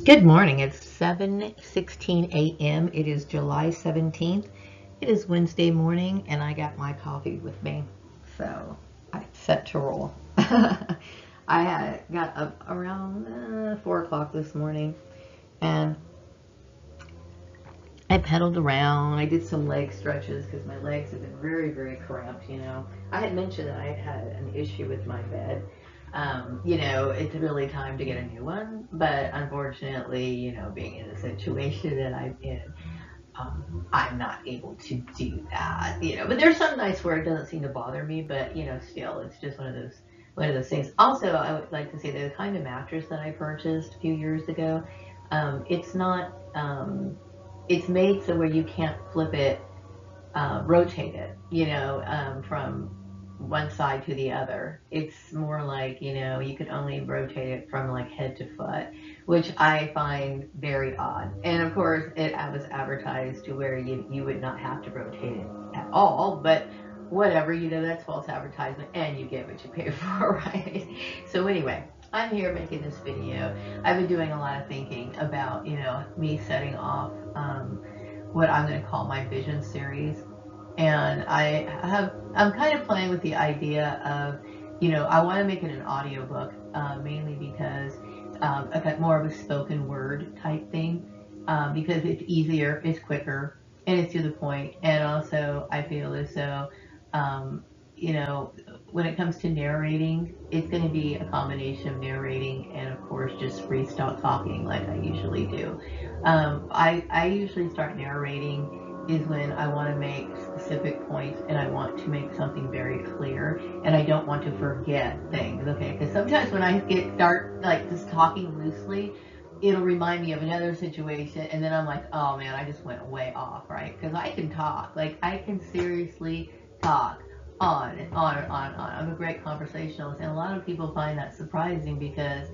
Good morning. It's 7:16 a.m. It is July 17th. It is Wednesday morning, and I got my coffee with me. So I'm set to roll. I got up around 4 o'clock this morning, and I pedaled around. I did some leg stretches because my legs have been very, very cramped. I had mentioned that I had an issue with my bed. It's really time to get a new one, but unfortunately, being in the situation that I'm in, I'm not able to do that. But there's some nights where it doesn't seem to bother me, but still, it's just one of those things. Also, I would like to say that the kind of mattress that I purchased a few years ago, it's not. It's made so where you can't flip it, rotate it, from one side to the other. It's more like, you could only rotate it from like head to foot, which I find very odd. And of course, it was advertised to where you would not have to rotate it at all, but whatever, that's false advertisement and you get what you pay for, right? So anyway, I'm here making this video. I've been doing a lot of thinking about, me setting off what I'm going to call my vision series. And I'm kind of playing with the idea of, I want to make it an audiobook, mainly because I've got more of a spoken word type thing, because it's easier, it's quicker, and it's to the point. And also, I feel as though, um, you know, when it comes to narrating, it's going to be a combination of narrating and, of course, just freestyle talking like I usually do. I usually start narrating is when I want to make specific points and I want to make something very clear and I don't want to forget things, okay? Because sometimes when I start like just talking loosely, it'll remind me of another situation and then I'm like, oh man, I just went way off, right? Because I can talk, like I can seriously talk on and on and on and on. I'm a great conversationalist, and a lot of people find that surprising because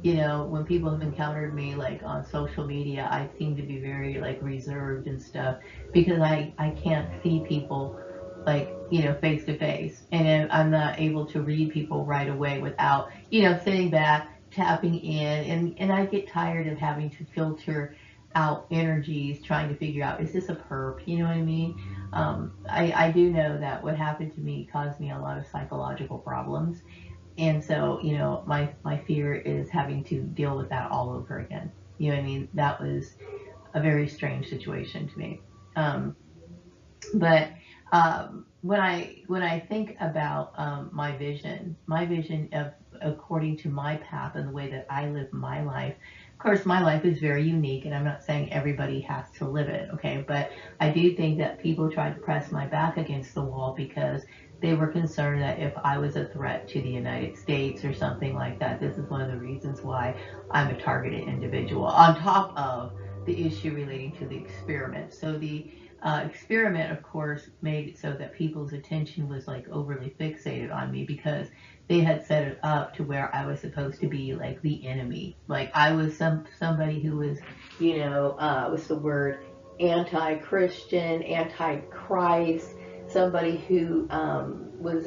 when people have encountered me like on social media, I seem to be very like reserved and stuff because I can't see people like, face to face. And I'm not able to read people right away without, sitting back, tapping in. And I get tired of having to filter out energies, trying to figure out, is this a perp? You know what I mean? I do know that what happened to me caused me a lot of psychological problems, and so, my fear is having to deal with that all over again. You know what I mean? That was a very strange situation to me. Um, but when I think about my vision of according to my path and the way that I live my life. Of course, my life is very unique, and I'm not saying everybody has to live it, okay? But I do think that people tried to press my back against the wall because they were concerned that if I was a threat to the United States or something like that. This is one of the reasons why I'm a targeted individual. On top of the issue relating to the experiment. So the experiment, of course, made it so that people's attention was like overly fixated on me because they had set it up to where I was supposed to be like the enemy. Like I was somebody who was, what's the word, anti-Christian, anti-Christ, somebody who was,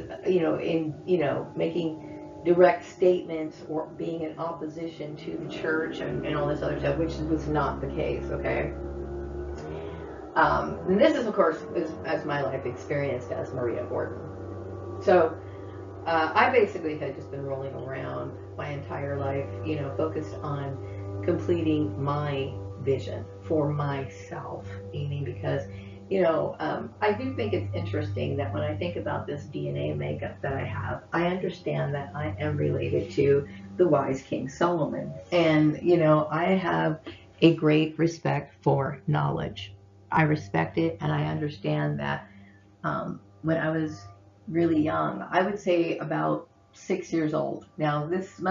making direct statements or being in opposition to the church and all this other stuff, which was not the case. Okay. And this is, of course, as my life experienced as Maria Gordon. So I basically had just been rolling around my entire life, focused on completing my vision for myself. Meaning because, I do think it's interesting that when I think about this DNA makeup that I have, I understand that I am related to the wise King Solomon. And, I have a great respect for knowledge. I respect it and I understand that when I was really young, I would say about 6 years old. Now this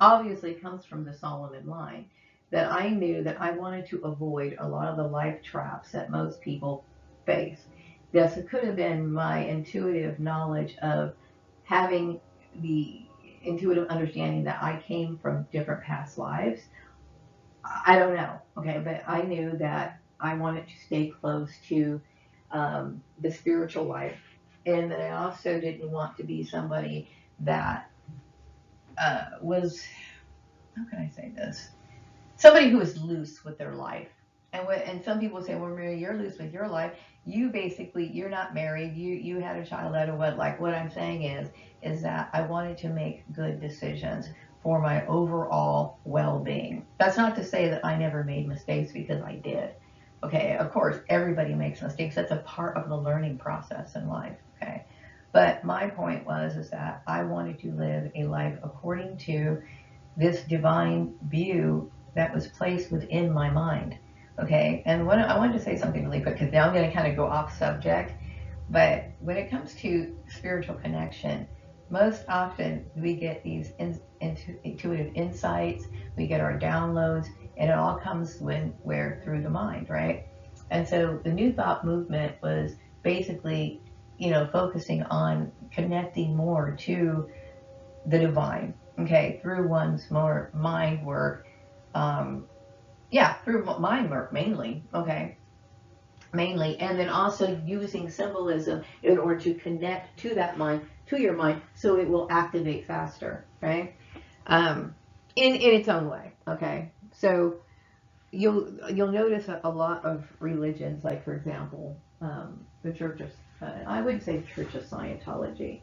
obviously comes from the Solomon line, that I knew that I wanted to avoid a lot of the life traps that most people face. Yes, it could have been my intuitive knowledge of having the intuitive understanding that I came from different past lives. I don't know, okay, but I knew that I wanted to stay close to the spiritual life, and that I also didn't want to be somebody that was, how can I say this? somebody who is loose with their life. And some people say, well, Maria, you're loose with your life. You basically, you're not married. You had a child out of wedlock. What I'm saying is that I wanted to make good decisions for my overall well-being. That's not to say that I never made mistakes, because I did. Okay, of course, everybody makes mistakes. That's a part of the learning process in life. Okay, but my point was is that I wanted to live a life according to this divine view that was placed within my mind. Okay, and what I wanted to say something really quick, because now I'm going to kind of go off subject. But when it comes to spiritual connection, most often we get these intuitive insights, we get our downloads, and it all comes where through the mind, right? And so the New Thought movement was basically, focusing on connecting more to the divine, okay, through one's more mind work, yeah, through mind work mainly, okay, mainly, and then also using symbolism in order to connect to that mind, to your mind, so it will activate faster, right? In its own way, okay. So you'll notice a lot of religions, like for example, the Church of, I wouldn't say Church of Scientology,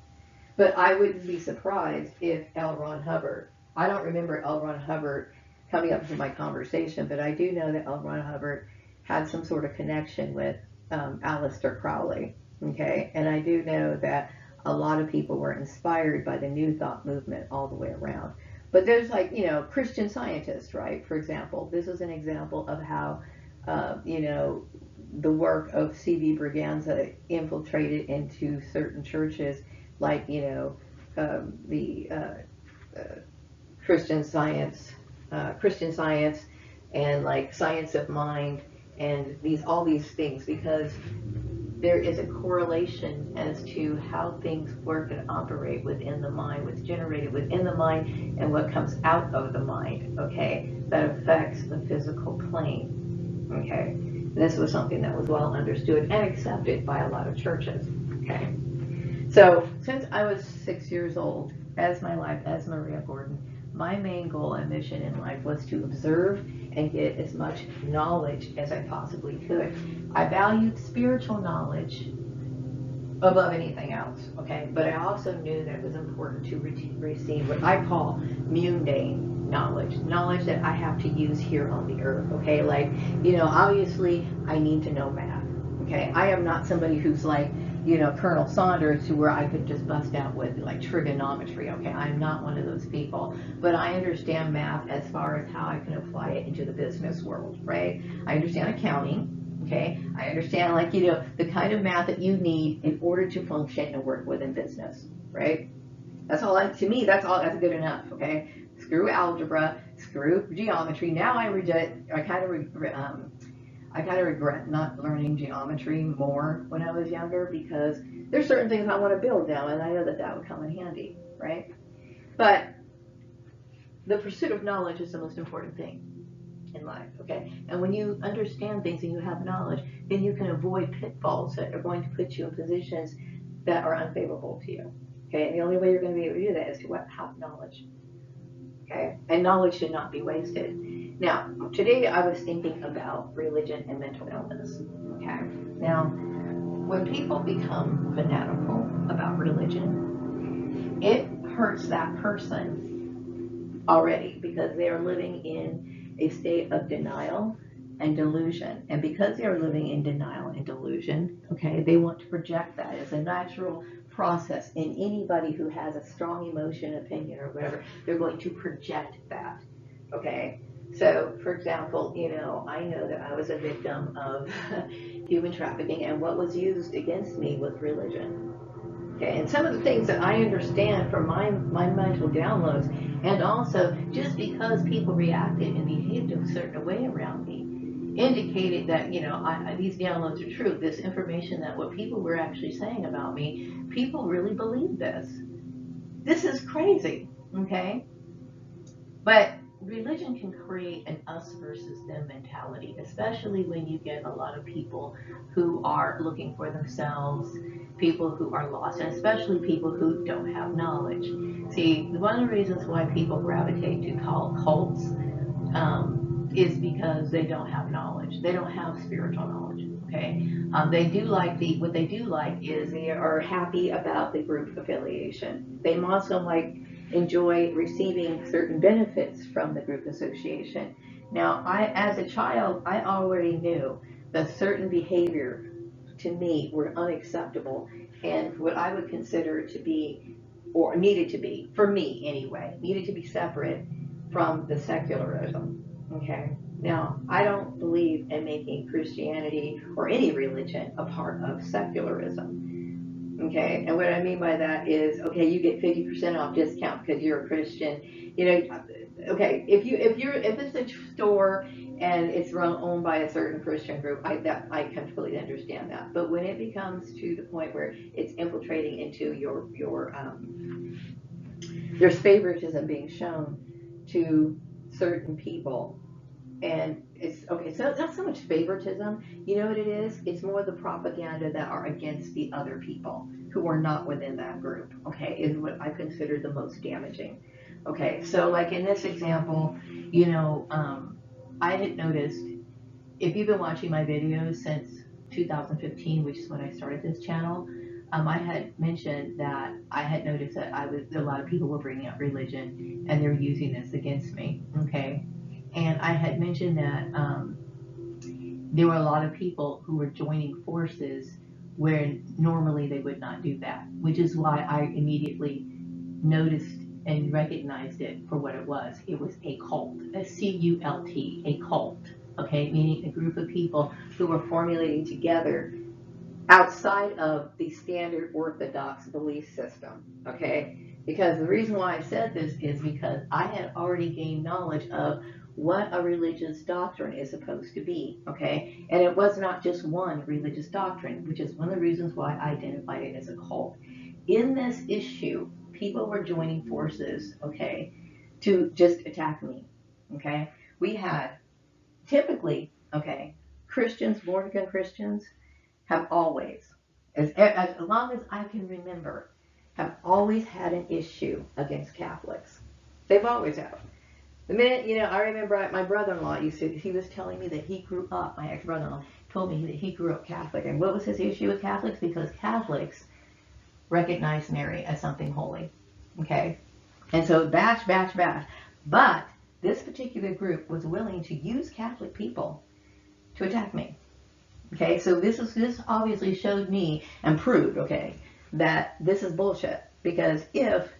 but I wouldn't be surprised if L. Ron Hubbard, I don't remember L. Ron Hubbard coming up in my conversation, but I do know that L. Ron Hubbard had some sort of connection with Aleister Crowley. Okay, and I do know that a lot of people were inspired by the New Thought movement all the way around. But there's like, Christian Scientists, right? For example, this is an example of how, the work of C.B. Braganza infiltrated into certain churches, like, the Christian Science, Christian Science, and like Science of Mind, and all these things, because there is a correlation as to how things work and operate within the mind, what's generated within the mind, and what comes out of the mind, okay, that affects the physical plane, okay. This was something that was well understood and accepted by a lot of churches, okay. So since I was 6 years old, as my life as Maria Gordon, my main goal and mission in life was to observe and get as much knowledge as I possibly could. I valued spiritual knowledge above anything else, okay? But I also knew that it was important to receive what I call mundane knowledge that I have to use here on the earth, okay? Like, obviously I need to know math, okay? I am not somebody who's like, Colonel Saunders, to where I could just bust out with like trigonometry, okay? I'm not one of those people, but I understand math as far as how I can apply it into the business world, right? I understand accounting, okay? I understand, like, the kind of math that you need in order to function and work within business, right? That's all, to me, that's good enough, okay? Screw algebra, screw geometry. Now I kind of regret not learning geometry more when I was younger, because there's certain things I want to build now, and I know that would come in handy, right? But the pursuit of knowledge is the most important thing in life, okay? And when you understand things and you have knowledge, then you can avoid pitfalls that are going to put you in positions that are unfavorable to you, okay? And the only way you're going to be able to do that is to have knowledge, okay? And knowledge should not be wasted. Now, today I was thinking about religion and mental illness, okay? Now, when people become fanatical about religion, it hurts that person already, because they are living in a state of denial and delusion. And because they are living in denial and delusion, okay, they want to project that as a natural process in anybody who has a strong emotion, opinion, or whatever. They're going to project that, okay? So, for example, I know that I was a victim of human trafficking, and what was used against me was religion. Okay, and some of the things that I understand from my mental downloads, and also just because people reacted and behaved a certain way around me, indicated that, these downloads are true. This information, that what people were actually saying about me, people really believe this. This is crazy, okay? But religion can create an us versus them mentality, especially when you get a lot of people who are looking for themselves, people who are lost, and especially people who don't have knowledge. See, one of the reasons why people gravitate to cults, because they don't have knowledge. They don't have spiritual knowledge. Okay, they do like what they do like is they are happy about the group affiliation. They also like enjoy receiving certain benefits from the group association. Now, as a child, I already knew that certain behavior to me were unacceptable and what I would consider to be, or needed to be, for me anyway, needed to be separate from the secularism. Okay? Now, I don't believe in making Christianity or any religion a part of secularism. Okay, and what I mean by that is, okay, you get 50% off discount because you're a Christian. You know, okay, if it's a store and it's owned by a certain Christian group, I completely understand that. But when it becomes to the point where it's infiltrating into there's favoritism being shown to certain people, and it's okay, so not so much favoritism. You know what it is? It's more the propaganda that are against the other people who are not within that group, okay, is what I consider the most damaging. Okay, so like in this example, you know, I had noticed, if you've been watching my videos since 2015, which is when I started this channel, I had mentioned that I had noticed that a lot of people were bringing up religion and they're using this against me. Okay, and I had mentioned that there were a lot of people who were joining forces where normally they would not do that, which is why I immediately noticed and recognized it for what it was. It was a cult, a C-U-L-T, a cult, okay, meaning a group of people who were formulating together outside of the standard orthodox belief system, okay? Because the reason why I said this is because I had already gained knowledge of what a religious doctrine is supposed to be, okay? And it was not just one religious doctrine, which is one of the reasons why I identified it as a cult. In this issue, people were joining forces, okay, to just attack me, okay? We had typically, okay, Christians, born again Christians, have always, as long as I can remember, have always had an issue against Catholics. They've always had. The minute, you know, I remember my brother-in-law he was telling me that he grew up, my ex-brother-in-law told me that he grew up Catholic. And what was his issue with Catholics? Because Catholics recognize Mary as something holy. Okay? And so bash, bash, bash. But this particular group was willing to use Catholic people to attack me. Okay, so this obviously showed me and proved, okay, that this is bullshit. Because if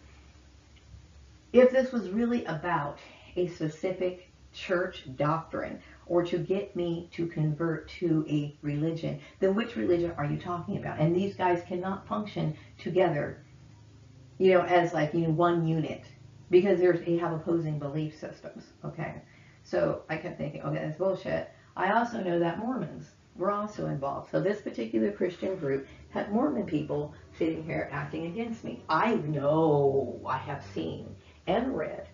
this was really about a specific church doctrine or to get me to convert to a religion, then which religion are you talking about? And these guys cannot function together, you know, as like, you know, one unit, because they have opposing belief systems. Okay, so I kept thinking, okay, that's bullshit. I also know that Mormons were also involved. So this particular Christian group had Mormon people sitting here acting against me. I know, I have seen and read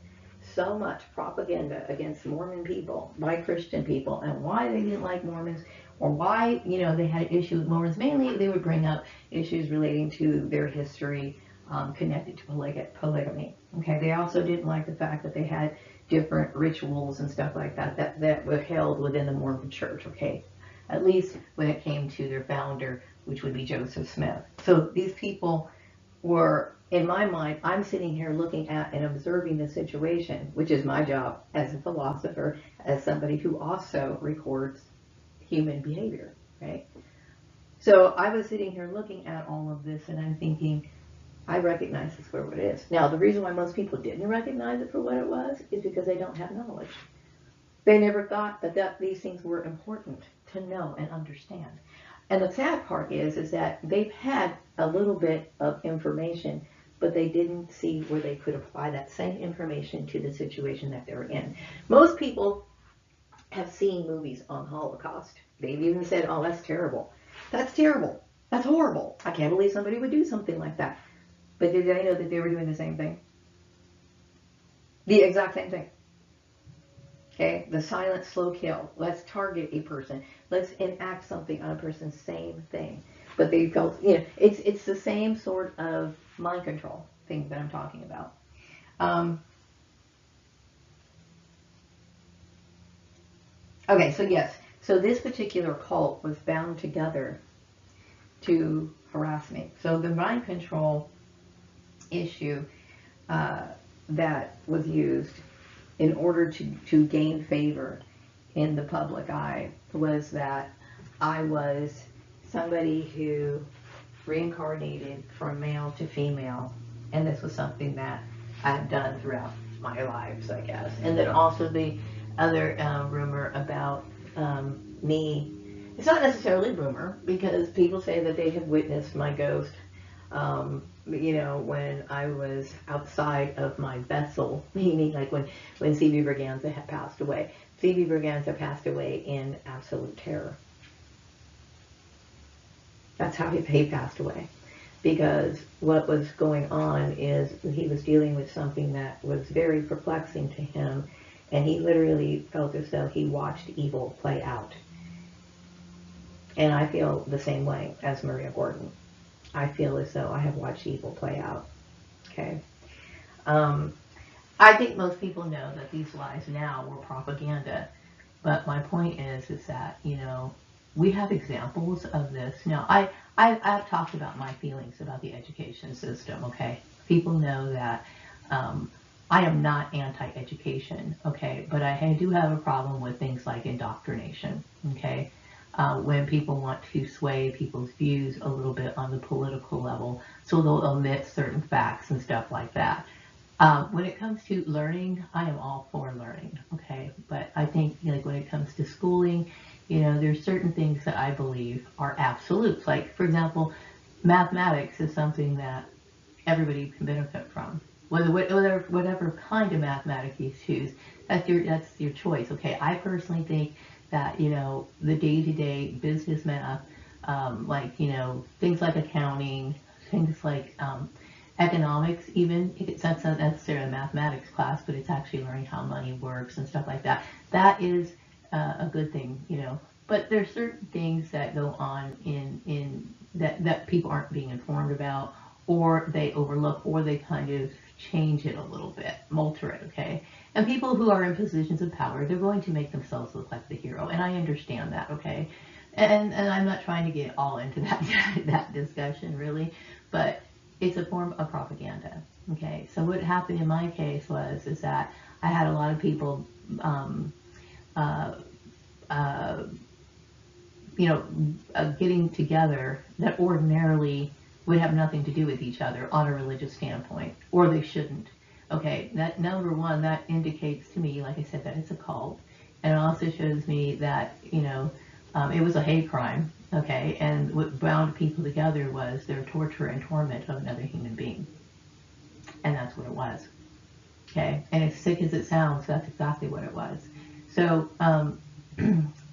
so much propaganda against Mormon people by Christian people, and why they didn't like Mormons, or why, you know, they had issues with Mormons. Mainly they would bring up issues relating to their history connected to polygamy. Okay, they also didn't like the fact that they had different rituals and stuff like that were held within the Mormon church. Okay, at least when it came to their founder, which would be Joseph Smith. So these people were, in my mind, I'm sitting here looking at and observing the situation, which is my job as a philosopher, as somebody who also records human behavior, right? So I was sitting here looking at all of this and I'm thinking, I recognize this for what it is. Now, the reason why most people didn't recognize it for what it was is because they don't have knowledge. They never thought that these things were important to know and understand. And the sad part is that they've had a little bit of information, but they didn't see where they could apply that same information to the situation that they're in. Most people have seen movies on Holocaust. They've even said, oh, that's terrible. That's terrible. That's horrible. I can't believe somebody would do something like that. But did they know that they were doing the same thing? The exact same thing. Okay, the silent, slow kill. Let's target a person. Let's enact something on a person. Same thing. But they felt, you know, it's the same sort of mind control thing that I'm talking about. Okay, so yes. So this particular cult was bound together to harass me. So the mind control issue uh, that was used in order to gain favor in the public eye was that I was somebody who reincarnated from male to female, and this was something that I've done throughout my lives, I guess. And then also the other rumor about me. It's not necessarily rumor because people say that they have witnessed my ghost. When I was outside of my vessel, meaning like when C.B. Braganza had passed away. C.B. Braganza passed away in absolute terror. That's how he passed away. Because what was going on is he was dealing with something that was very perplexing to him, and he literally felt as though he watched evil play out. And I feel the same way as Maria Gordon. I feel as though I have watched evil play out. Okay. I think most people know that these lies now were propaganda, but my point is that we have examples of this. Now, I've talked about my feelings about the education system. Okay, people know that I am not anti-education. Okay, but I do have a problem with things like indoctrination. Okay. When people want to sway people's views a little bit on the political level, so they'll omit certain facts and stuff like that. When it comes to learning, I am all for learning, okay? But I think like when it comes to schooling, there's certain things that I believe are absolutes. Like, for example, mathematics is something that everybody can benefit from. Whatever kind of mathematics you choose, that's your choice, okay? I personally think that the day-to-day business math, things like accounting, things like economics, even it's not necessarily a mathematics class, but it's actually learning how money works and stuff like that. That is a good thing, But there's certain things that go on in that people aren't being informed about, or they overlook, or they kind of change it a little bit, alter it, okay? And people who are in positions of power, they're going to make themselves look like the hero, and I understand that, okay? And I'm not trying to get all into that discussion, really, but it's a form of propaganda, okay? So what happened in my case is that I had a lot of people, getting together that ordinarily would have nothing to do with each other on a religious standpoint, or they shouldn't. Okay, that number one, that indicates to me, like I said, that it's a cult, and it also shows me that it was a hate crime. Okay, and what bound people together was their torture and torment of another human being, and that's what it was. Okay, and as sick as it sounds, that's exactly what it was. So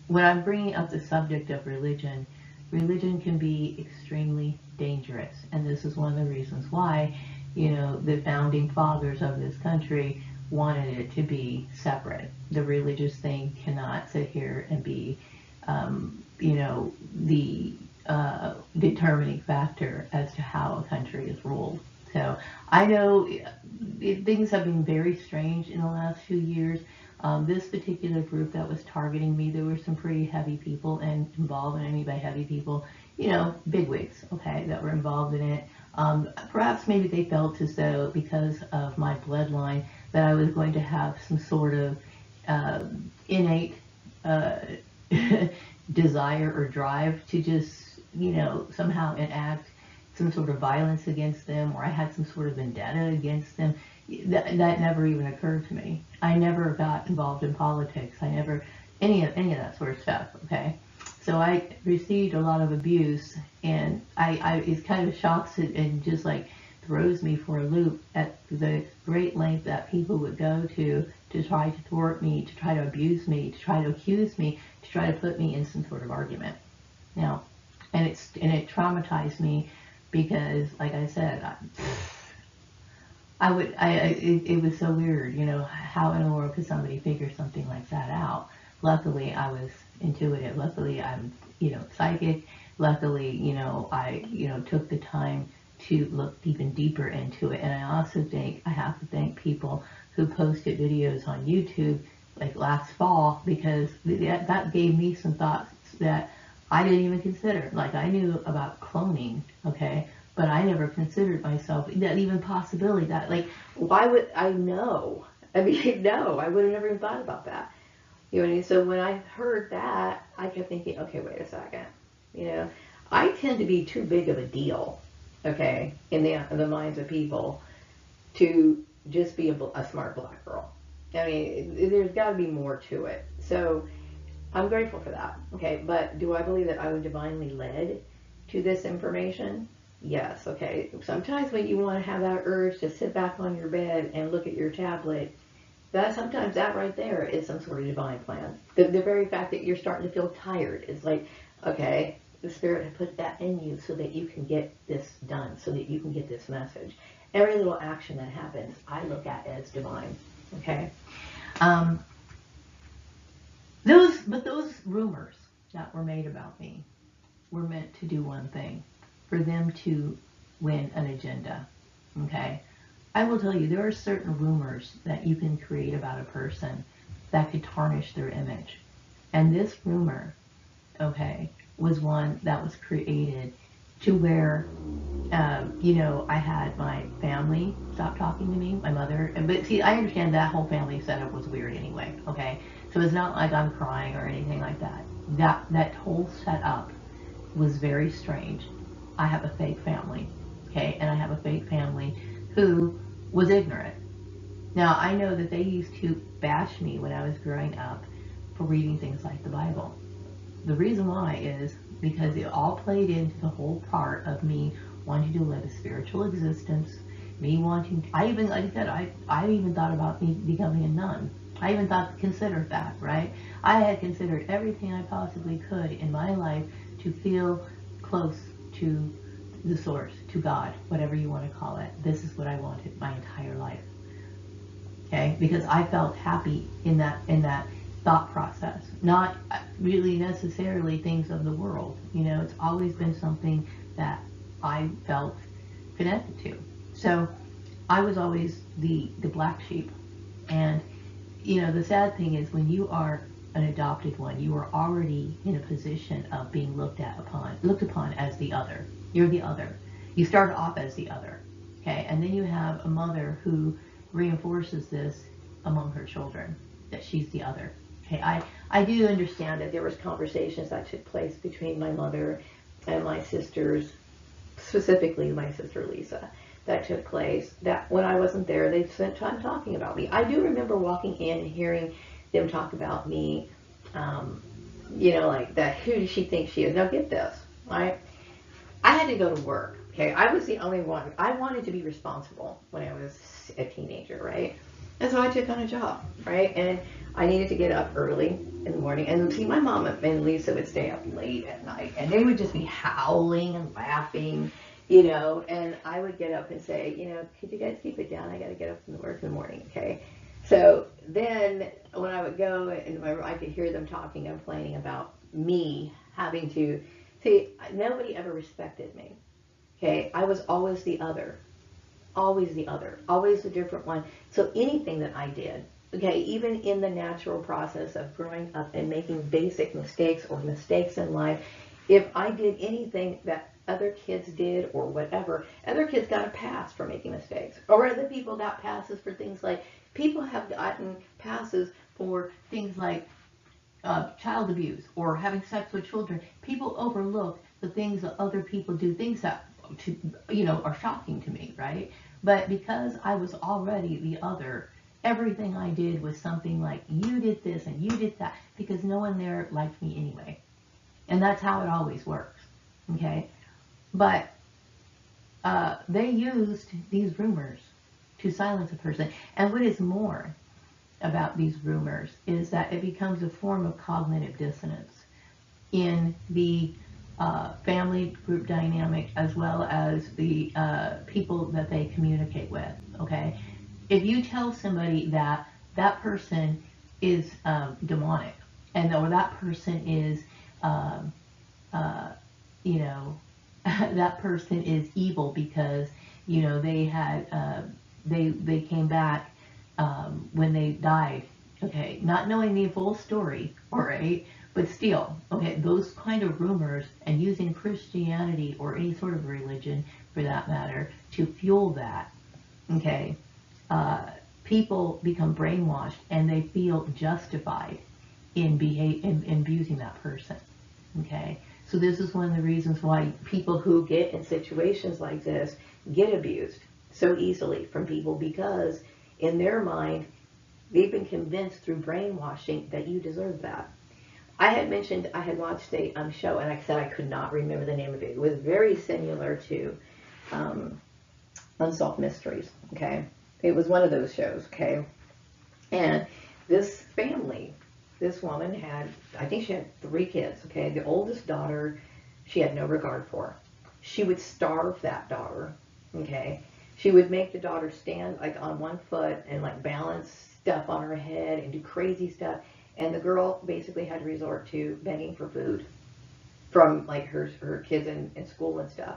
when I'm bringing up the subject of religion, religion can be extremely dangerous, and this is one of the reasons why the founding fathers of this country wanted it to be separate. The religious thing cannot sit here and be the determining factor as to how a country is ruled. So I know things have been very strange in the last few years. This particular group that was targeting me, there were some pretty heavy people involved, and I mean by heavy people, bigwigs, okay, that were involved in it. Perhaps maybe they felt as though because of my bloodline that I was going to have some sort of innate desire or drive to just, somehow enact some sort of violence against them, or I had some sort of vendetta against them. That never even occurred to me. I never got involved in politics. I never, any of that sort of stuff, okay? So I received a lot of abuse, and it kind of shocks it and just like throws me for a loop at the great length that people would go to try to thwart me, to try to abuse me, to try to accuse me, to try to put me in some sort of argument. Now, and it traumatized me because, like I said, it was so weird, how in the world could somebody figure something like that out? Luckily, I was intuitive. Luckily, I'm, psychic. Luckily, I, took the time to look even deeper into it. And I also think I have to thank people who posted videos on YouTube like last fall, because that gave me some thoughts that I didn't even consider. Like, I knew about cloning, okay, but I never considered myself that even possibility. That, like, why would I know? I mean, no, I would have never even thought about that. You know what I mean? So when I heard that, I kept thinking, okay, wait a second. You know, I tend to be too big of a deal, okay, in the minds of people to just be a smart black girl. I mean, there's got to be more to it. So I'm grateful for that, okay? But do I believe that I was divinely led to this information? Yes, okay. Sometimes when you want to have that urge to sit back on your bed and look at your tablet, sometimes that right there is some sort of divine plan. The very fact that you're starting to feel tired is like, okay, the Spirit had put that in you so that you can get this done, so that you can get this message. Every little action that happens, I look at as divine, okay? Those rumors that were made about me were meant to do one thing, for them to win an agenda, okay? I will tell you, there are certain rumors that you can create about a person that could tarnish their image. And this rumor, okay, was one that was created to where, I had my family stop talking to me, my mother. But see, I understand that whole family setup was weird anyway, okay? So it's not like I'm crying or anything like that. That whole setup was very strange. I have a fake family, okay? And I have a fake family who was ignorant. Now, I know that they used to bash me when I was growing up for reading things like the Bible. The reason why is because it all played into the whole part of me wanting to live a spiritual existence, me wanting, I even, like I said, I even thought about me becoming a nun. I even considered that, right? I had considered everything I possibly could in my life to feel close to the source, to God, whatever you want to call it. This is what I wanted my entire life. Okay? Because I felt happy in that thought process. Not really necessarily things of the world. It's always been something that I felt connected to. So I was always the black sheep. And the sad thing is, when you are an adopted one, you are already in a position of being looked upon as the other. You're the other. You start off as the other, okay? And then you have a mother who reinforces this among her children, that she's the other. Okay, I do understand that there was conversations that took place between my mother and my sisters, specifically my sister Lisa, that took place, that when I wasn't there, they spent time talking about me. I do remember walking in and hearing them talk about me, like that, who does she think she is? Now get this, right? I had to go to work, okay? I was the only one. I wanted to be responsible when I was a teenager, right? And so I took on a job, right? And I needed to get up early in the morning. And see, my mom and Lisa would stay up late at night, and they would just be howling and laughing, and I would get up and say, could you guys keep it down? I got to get up and work in the morning, okay? So then when I would go and I could hear them talking and complaining about me having to, see, nobody ever respected me, okay? I was always the other. Always the other, always the different one. So anything that I did, okay, even in the natural process of growing up and making basic mistakes or mistakes in life, if I did anything that other kids did or whatever, other kids got a pass for making mistakes. Or other people got passes for things like, people have gotten passes for things like child abuse or having sex with children. People overlook the things that other people do, things that are shocking to me, right? But because I was already the other, everything I did was something like, you did this and you did that, because no one there liked me anyway. And that's how it always works, okay? But they used these rumors to silence a person. And what is more about these rumors is that it becomes a form of cognitive dissonance in the family group dynamic, as well as the people that they communicate with, okay? If you tell somebody that that person is demonic, or that person is, that person is evil because, they had, they came back when they died Okay, not knowing the full story, all right, but still, okay, those kind of rumors and using Christianity or any sort of religion for that matter to fuel that, okay, uh, people become brainwashed and they feel justified in abusing that person, okay. So this is one of the reasons why people who get in situations like this get abused so easily from people, because in their mind they've been convinced through brainwashing that you deserve that. I had mentioned I had watched a show, and I said I could not remember the name of it. It was very similar to um, Unsolved Mysteries, okay? It was one of those shows, okay? And this family, this woman had, I think she had 3 kids, okay? The oldest daughter, she had no regard for. She would starve that daughter, okay? She would make the daughter stand like on one foot and like balance stuff on her head and do crazy stuff. And the girl basically had to resort to begging for food from like her kids in school and stuff.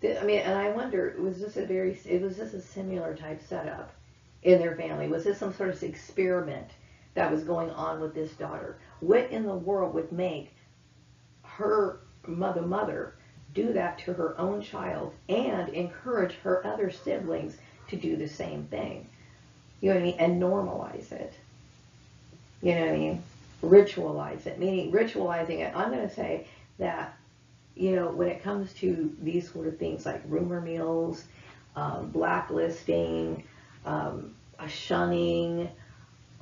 I mean, and I wonder, was this a similar type setup in their family? Was this some sort of experiment that was going on with this daughter? What in the world would make her mother do that to her own child and encourage her other siblings to do the same thing? You know what I mean? And normalize it. You know what I mean? Ritualize it. Meaning ritualizing it. I'm going to say that, you know, when it comes to these sort of things like rumor mills, blacklisting, shunning,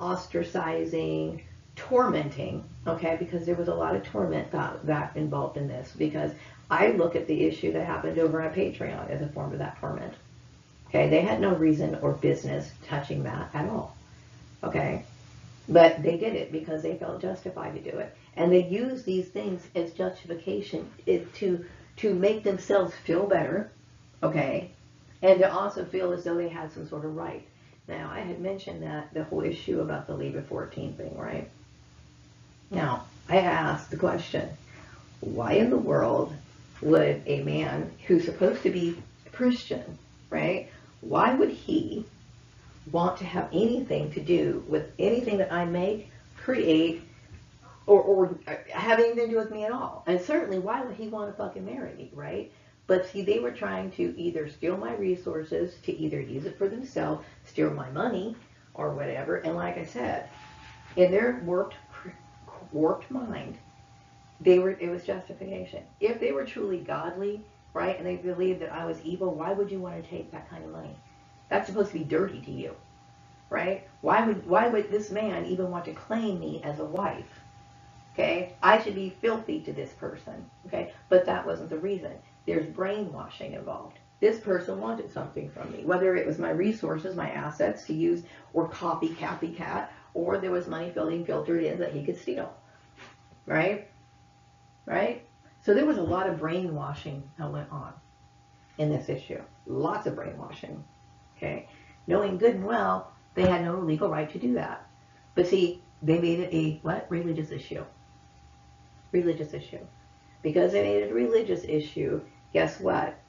ostracizing, tormenting, okay, because there was a lot of torment that involved in this, because I look at the issue that happened over on Patreon as a form of that torment. Okay, they had no reason or business touching that at all. Okay, but they did it because they felt justified to do it. And they use these things as justification to make themselves feel better, okay, and to also feel as though they had some sort of right. Now, I had mentioned that the whole issue about the Leave at 14 thing, right? Now, I asked the question, why in the world would a man who's supposed to be Christian, right, why would he want to have anything to do with anything that I make, create, or have anything to do with me at all? And certainly, why would he want to fucking marry me, right? But see, they were trying to either steal my resources, to either use it for themselves, steal my money, or whatever. And like I said, in their warped mind, it was justification. If they were truly godly, right, and they believed that I was evil, why would you want to take that kind of money? That's supposed to be dirty to you, right? Why would this man even want to claim me as a wife? Okay, I should be filthy to this person. Okay, but that wasn't the reason. There's brainwashing involved. This person wanted something from me, whether it was my resources, my assets to use, or copycat, or there was money being filtered in that he could steal. Right? Right? So there was a lot of brainwashing that went on in this issue. Lots of brainwashing. Okay? Knowing good and well they had no legal right to do that. But see, they made it a what? Religious issue. Religious issue. Because they made it a religious issue, guess what?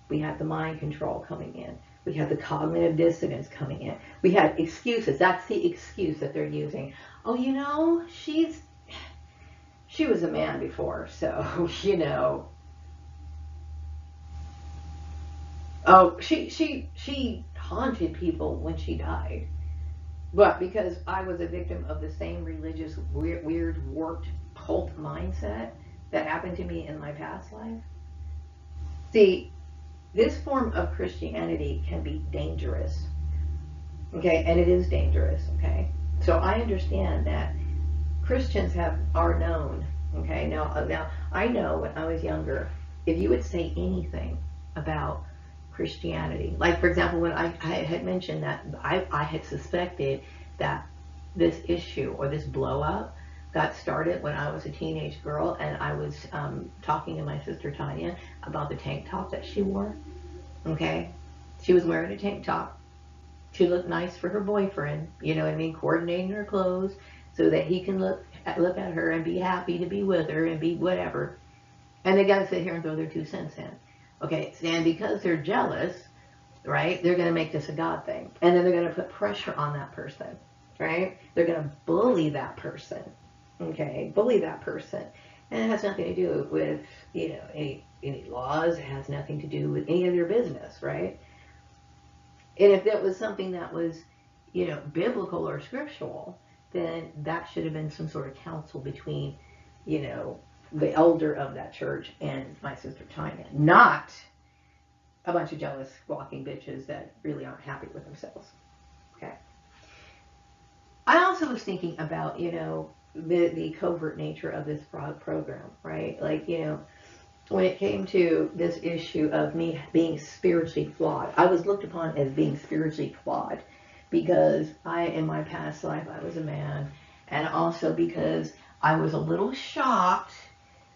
We had the mind control coming in. We had the cognitive dissonance coming in. We had excuses. That's the excuse that they're using. Oh, you know, she was a man before, so, you know. Oh, she haunted people when she died. But because I was a victim of the same religious, weird warped cult mindset that happened to me in my past life. See, this form of Christianity can be dangerous. Okay, and it is dangerous, okay? So I understand that Christians are known, okay? Now I know when I was younger, if you would say anything about Christianity, like for example, when I had mentioned that I had suspected that this issue or this blow up got started when I was a teenage girl, and I was talking to my sister Tanya about the tank top that she wore, okay? She was wearing a tank top to look nice for her boyfriend, you know what I mean, coordinating her clothes so that he can look at her and be happy to be with her and be whatever. And they got to sit here and throw their 2 cents in. Okay, and because they're jealous, right, they're going to make this a God thing. And then they're going to put pressure on that person. right? They're going to bully that person, okay? Bully that person. And it has nothing to do with, any laws. It has nothing to do with any of your business, right? And if that was something that was, biblical or scriptural, then that should have been some sort of counsel between, the elder of that church and my sister Tanya, not a bunch of jealous walking bitches that really aren't happy with themselves. Okay. I also was thinking about, the covert nature of this program, right? Like, when it came to this issue of me being spiritually flawed, I was looked upon as being spiritually flawed because in my past life, I was a man, and also because I was a little shocked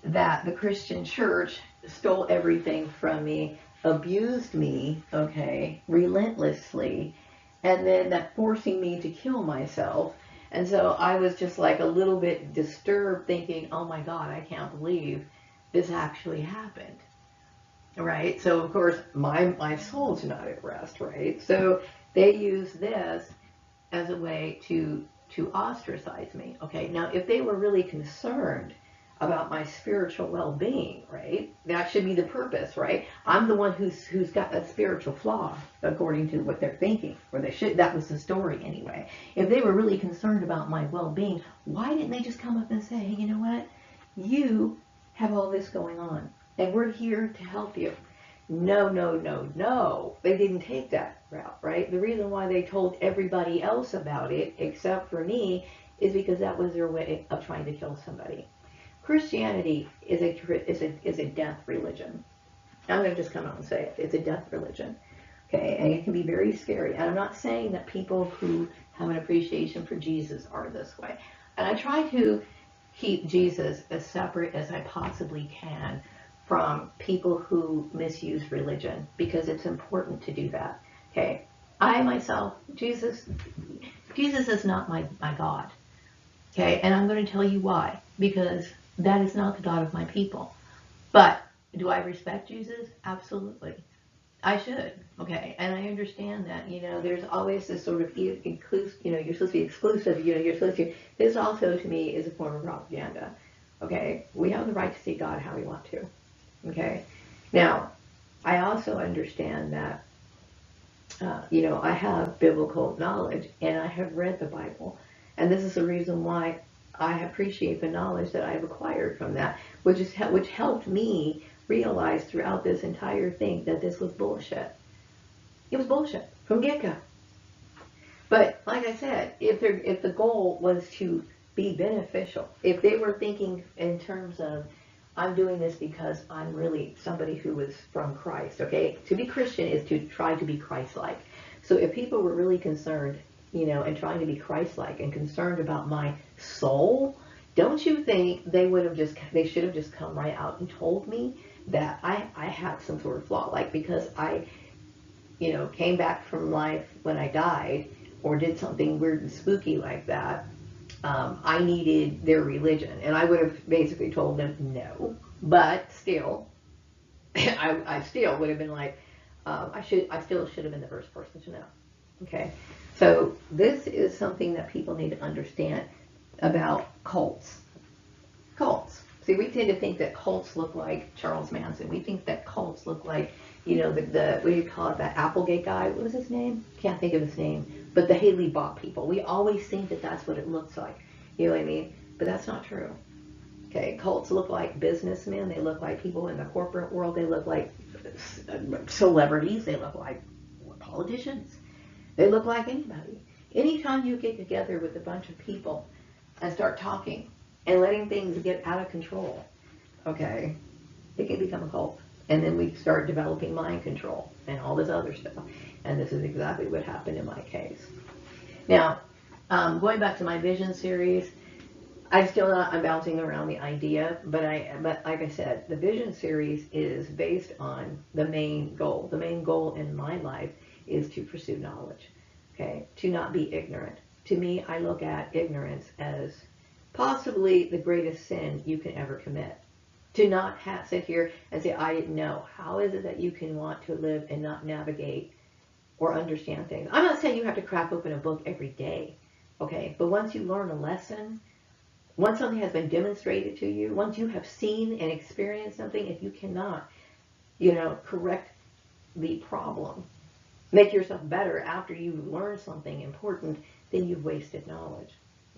that the Christian church stole everything from me, abused me, okay, relentlessly, and then that forcing me to kill myself. And so I was just like a little bit disturbed, thinking, oh my God, I can't believe this actually happened, right? So of course my soul's not at rest, right? So they use this as a way to ostracize me. Okay, now if they were really concerned about my spiritual well-being, right, that should be the purpose, right? I'm the one who's got a spiritual flaw according to what they're thinking, or they should. That was the story anyway. If they were really concerned about my well-being, why didn't they just come up and say, hey, you know what, you have all this going on, and we're here to help you? No, no, no, no. They didn't take that route, right? The reason why they told everybody else about it, except for me, is because that was their way of trying to kill somebody. Christianity is a death religion. I'm going to just come out and say it. It's a death religion, okay? And it can be very scary. And I'm not saying that people who have an appreciation for Jesus are this way. And I try to keep Jesus as separate as I possibly can from people who misuse religion, because it's important to do that. Okay, I myself, Jesus is not my God. Okay, and I'm going to tell you why. Because that is not the God of my people. But do I respect Jesus? Absolutely. I should. Okay, and I understand that, there's always this sort of inclusive, you're supposed to be exclusive, you're supposed to, this also to me is a form of propaganda. Okay, we have the right to see God how we want to. Okay, now I also understand that, I have biblical knowledge and I have read the Bible, and this is the reason why I appreciate the knowledge that I've acquired from that, which helped me realize throughout this entire thing that this was bullshit. It was bullshit from get-go. But like I said, if the goal was to be beneficial, if they were thinking in terms of, I'm doing this because I'm really somebody who is from Christ, okay? To be Christian is to try to be Christ-like. So if people were really concerned, and trying to be Christ-like and concerned about my soul, don't you think they should have just come right out and told me that I had some sort of flaw, like because I, came back from life when I died, or did something weird and spooky like that, I needed their religion, and I would have basically told them no. But still, I still would have been like, I still should have been the first person to know. Okay, so this is something that people need to understand about cults. Cults. See, we tend to think that cults look like Charles Manson. We think that cults look like, the what do you call it, that Applegate guy? What was his name? Can't think of his name. But the Haley Bot people. We always think that that's what it looks like. You know what I mean? But that's not true. Okay, cults look like businessmen. They look like people in the corporate world. They look like celebrities. They look like politicians. They look like anybody. Anytime you get together with a bunch of people and start talking and letting things get out of control, okay, it can become a cult. And then we start developing mind control and all this other stuff. And this is exactly what happened in my case. Now, going back to my vision series, I'm bouncing around the idea, but like I said, the vision series is based on the main goal. The main goal in my life is to pursue knowledge, okay, to not be ignorant. To me, I look at ignorance as possibly the greatest sin you can ever commit. To not sit here and say, I didn't know. How is it that you can want to live and not navigate or understand things? I'm not saying you have to crack open a book every day, Okay, but once you learn a lesson, once something has been demonstrated to you, once you have seen and experienced something, if you cannot, correct the problem, make yourself better after you've learned something important, then you've wasted knowledge.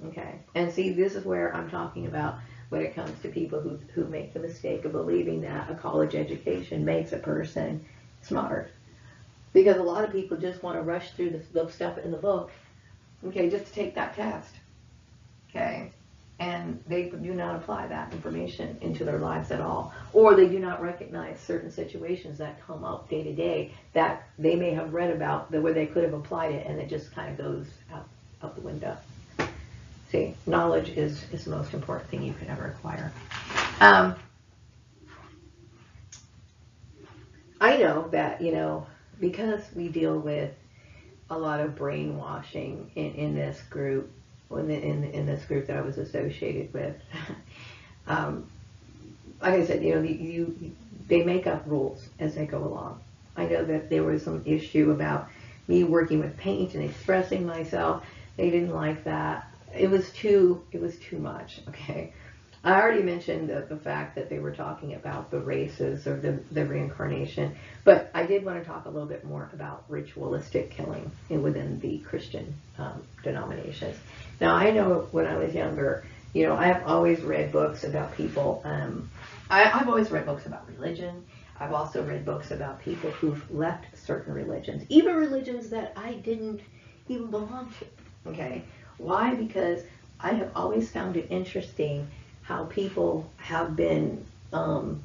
Okay, and see, this is where I'm talking about when it comes to people who make the mistake of believing that a college education makes a person smart. Because a lot of people just want to rush through the stuff in the book, okay, just to take that test, okay? And they do not apply that information into their lives at all. Or they do not recognize certain situations that come up day to day that they may have read about where they could have applied it, and it just kind of goes out the window. See, knowledge is the most important thing you can ever acquire. I know that, because we deal with a lot of brainwashing in this group, in this group that I was associated with, like I said, they make up rules as they go along. I know that there was some issue about me working with paint and expressing myself. They didn't like that. It was too much, okay? I already mentioned the fact that they were talking about the races or the reincarnation, but I did want to talk a little bit more about ritualistic killing within the Christian denominations. Now, I know when I was younger, I've always read books about people. I've always read books about religion. I've also read books about people who've left certain religions, even religions that I didn't even belong to, okay? Why? Because I have always found it interesting how people have been kind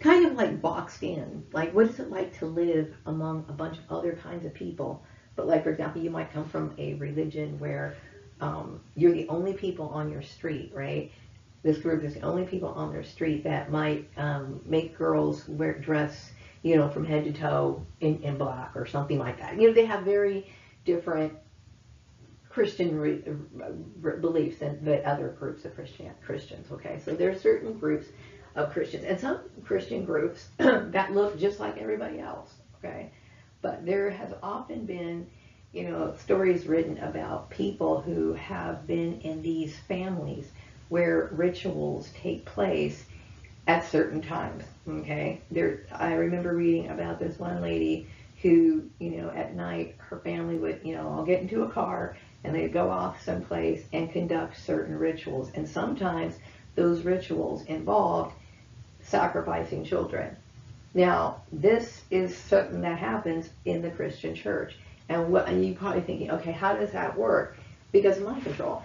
of like boxed in. Like, what is it like to live among a bunch of other kinds of people? But like, for example, you might come from a religion where you're the only people on your street, right? This group is the only people on their street that might make girls dress, from head to toe in black or something like that. They have very different Christian beliefs than the other groups of Christians, okay? So there are certain groups of Christians, and some Christian groups that look just like everybody else, okay? But there has often been, stories written about people who have been in these families where rituals take place at certain times, okay? I remember reading about this one lady who, at night, her family would, all get into a car and they'd go off someplace and conduct certain rituals. And sometimes those rituals involved sacrificing children. Now, this is something that happens in the Christian church. And you're probably thinking, okay, how does that work? Because of mind control.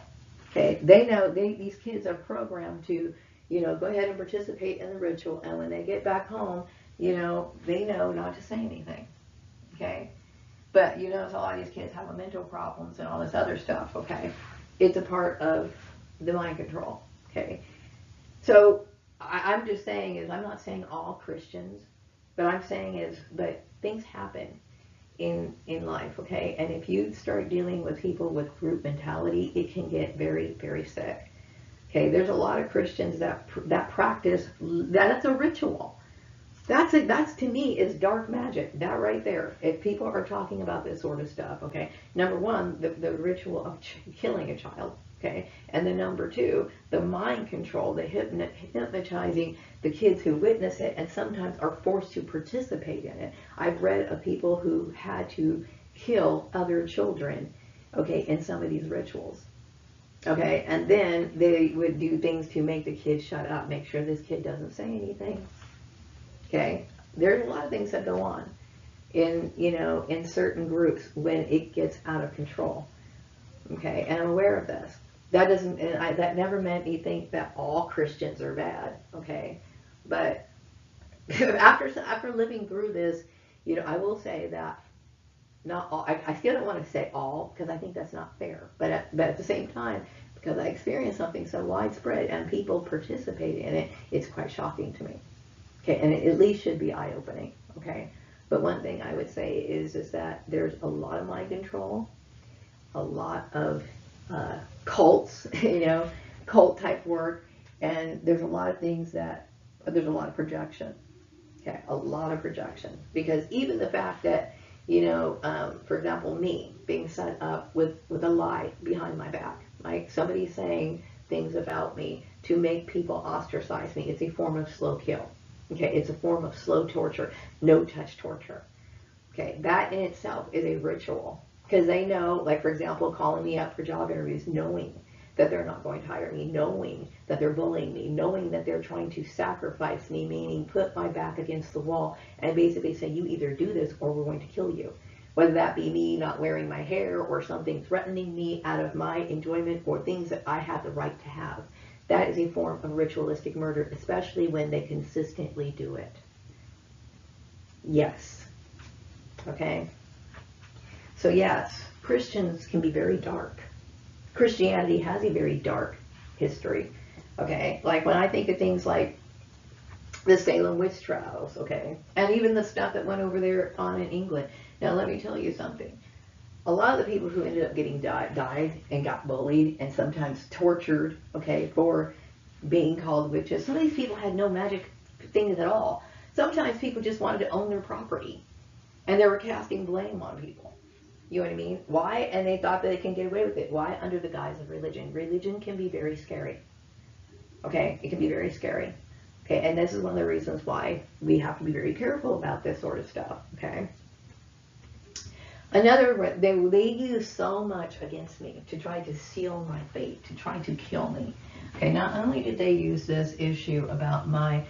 Okay, they know these kids are programmed to, go ahead and participate in the ritual. And when they get back home, they know not to say anything. Okay. But so a lot of these kids have mental problems and all this other stuff, okay? It's a part of the mind control, okay? So I'm just saying I'm not saying all Christians, but I'm saying but things happen in life, okay? And if you start dealing with people with group mentality, it can get very, very sick. Okay, there's a lot of Christians that practice, that's a ritual. That's to me is dark magic. That right there. If people are talking about this sort of stuff, okay. Number one, the ritual of killing a child, okay. And then number two, the mind control, the hypnotizing the kids who witness it and sometimes are forced to participate in it. I've read of people who had to kill other children, okay, in some of these rituals. Okay, and then they would do things to make the kid shut up, make sure this kid doesn't say anything. Okay, there's a lot of things that go on in certain groups when it gets out of control. Okay, and I'm aware of this. That doesn't, that never meant me think that all Christians are bad. Okay, but after living through this, I will say that not all. I still don't want to say all because I think that's not fair. But at the same time, because I experienced something so widespread and people participate in it, it's quite shocking to me. Okay, and it at least should be eye-opening, okay? But one thing I would say is that there's a lot of mind control, a lot of cults, cult-type work, and there's a lot of things there's a lot of projection, okay? A lot of projection. Because even the fact that, For example, me being set up with a lie behind my back, like somebody saying things about me to make people ostracize me. It's a form of slow kill. Okay, it's a form of slow torture, no touch torture. Okay, that in itself is a ritual, because they know, like for example, calling me up for job interviews, knowing that they're not going to hire me, knowing that they're bullying me, knowing that they're trying to sacrifice me, meaning put my back against the wall and basically say, you either do this or we're going to kill you. Whether that be me not wearing my hair or something threatening me out of my enjoyment or things that I have the right to have. That is a form of ritualistic murder, especially when they consistently do it. Yes. Okay? So yes, Christians can be very dark. Christianity has a very dark history. Okay? Like when I think of things like the Salem witch trials, okay? And even the stuff that went over there on in England. Now let me tell you something. A lot of the people who ended up getting died and got bullied and sometimes tortured, okay, for being called witches, some of these people had no magic things at all. Sometimes people just wanted to own their property and they were casting blame on people. You know what I mean? Why? And they thought that they can get away with it. Why? Under the guise of religion. Religion can be very scary. Okay? It can be very scary. Okay? And this is one of the reasons why we have to be very careful about this sort of stuff. Okay? Another, they use so much against me to try to seal my fate, to try to kill me. Okay, not only did they use this issue about my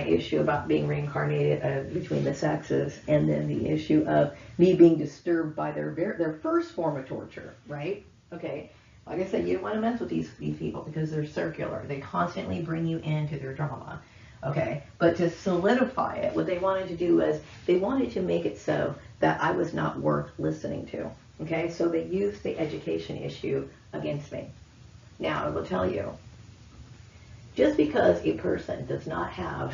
issue about being reincarnated between the sexes, and then the issue of me being disturbed by their first form of torture, right? Okay, like I said, you don't want to mess with these people because they're circular. They constantly bring you into their drama. Okay, but to solidify it, what they wanted to do was they wanted to make it so that I was not worth listening to. Okay, so they used the education issue against me. Now, I will tell you, just because a person does not have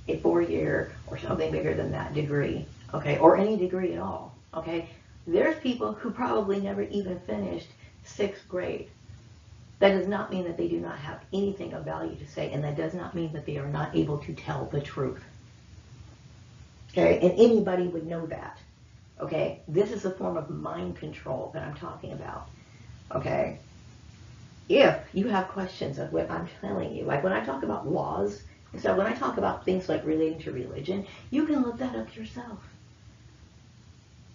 a 4-year or something bigger than that degree, okay, or any degree at all, okay, there's people who probably never even finished 6th grade. That does not mean that they do not have anything of value to say, and that does not mean that they are not able to tell the truth. Okay, and anybody would know that. Okay, this is a form of mind control that I'm talking about. Okay, if you have questions of what I'm telling you, like when I talk about laws, so when I talk about things like relating to religion, you can look that up yourself.